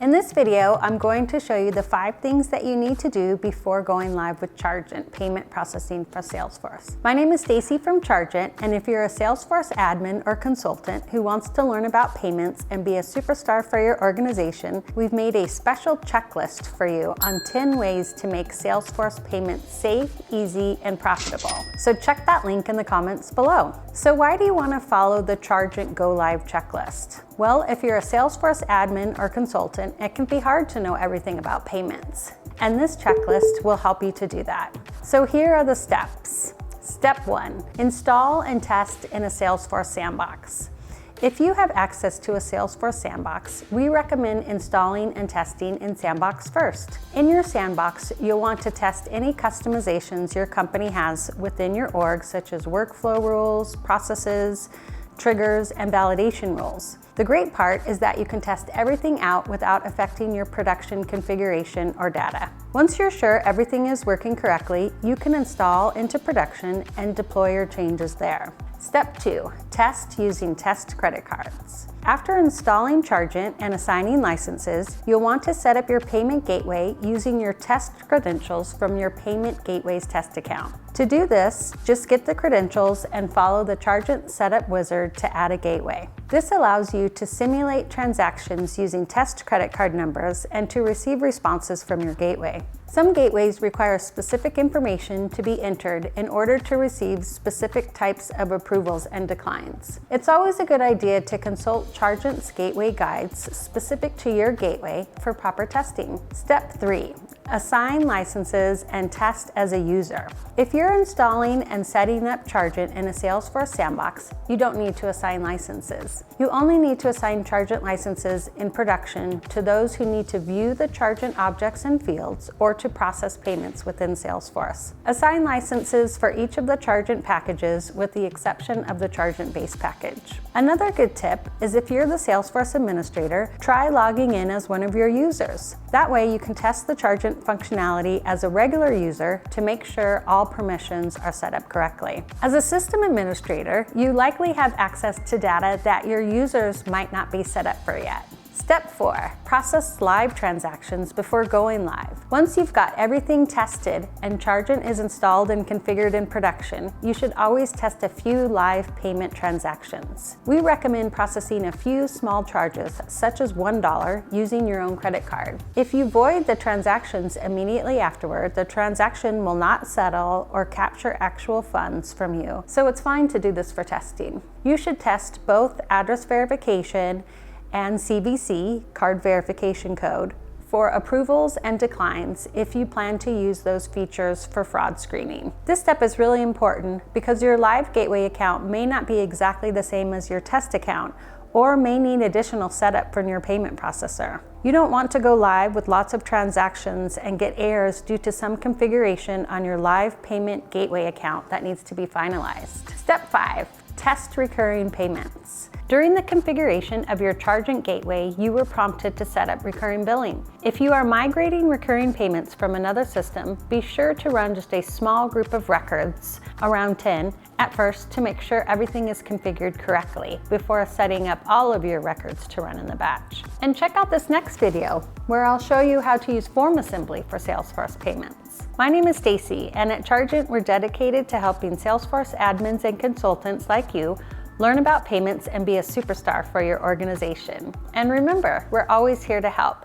In this video, I'm going to show you the 5 things that you need to do before going live with Chargent payment processing for Salesforce. My name is Stacy from Chargent, and if you're a Salesforce admin or consultant who wants to learn about payments and be a superstar for your organization, we've made a special checklist for you on 10 ways to make Salesforce payments safe, easy, and profitable. So check that link in the comments below. So why do you want to follow the Chargent Go Live checklist? Well, if you're a Salesforce admin or consultant, it can be hard to know everything about payments. And this checklist will help you to do that. So here are the steps. Step 1, install and test in a Salesforce Sandbox. If you have access to a Salesforce Sandbox, we recommend installing and testing in Sandbox first. In your Sandbox, you'll want to test any customizations your company has within your org, such as workflow rules, processes, triggers, and validation rules. The great part is that you can test everything out without affecting your production configuration or data. Once you're sure everything is working correctly, you can install into production and deploy your changes there. Step 2, test using test credit cards. After installing Chargent and assigning licenses, you'll want to set up your payment gateway using your test credentials from your payment gateway's test account. To do this, just get the credentials and follow the Chargent setup wizard to add a gateway. This allows you to simulate transactions using test credit card numbers and to receive responses from your gateway. Some gateways require specific information to be entered in order to receive specific types of approvals and declines. It's always a good idea to consult Chargent's gateway guides specific to your gateway for proper testing. Step 3, assign licenses and test as a user. If you're installing and setting up Chargent in a Salesforce Sandbox, you don't need to assign licenses. You only need to assign Chargent licenses in production to those who need to view the Chargent objects and fields or to process payments within Salesforce. Assign licenses for each of the Chargent packages with the exception of the Chargent base package. Another good tip is if you're the Salesforce administrator, try logging in as one of your users. That way you can test the Chargent functionality as a regular user to make sure all permissions are set up correctly. As a system administrator, you likely have access to data that your users might not be set up for yet. Step 4, process live transactions before going live. Once you've got everything tested and Chargent is installed and configured in production, you should always test a few live payment transactions. We recommend processing a few small charges, such as $1, using your own credit card. If you void the transactions immediately afterward, the transaction will not settle or capture actual funds from you, so it's fine to do this for testing. You should test both address verification and CVC, card verification code, for approvals and declines if you plan to use those features for fraud screening. This step is really important because your live gateway account may not be exactly the same as your test account or may need additional setup from your payment processor. You don't want to go live with lots of transactions and get errors due to some configuration on your live payment gateway account that needs to be finalized. Step 5, test recurring payments. During the configuration of your Chargent gateway, you were prompted to set up recurring billing. If you are migrating recurring payments from another system, be sure to run just a small group of records, around 10, at first to make sure everything is configured correctly before setting up all of your records to run in the batch. And check out this next video where I'll show you how to use form assembly for Salesforce payments. My name is Stacy, and at Chargent, we're dedicated to helping Salesforce admins and consultants like you learn about payments and be a superstar for your organization. And remember, we're always here to help.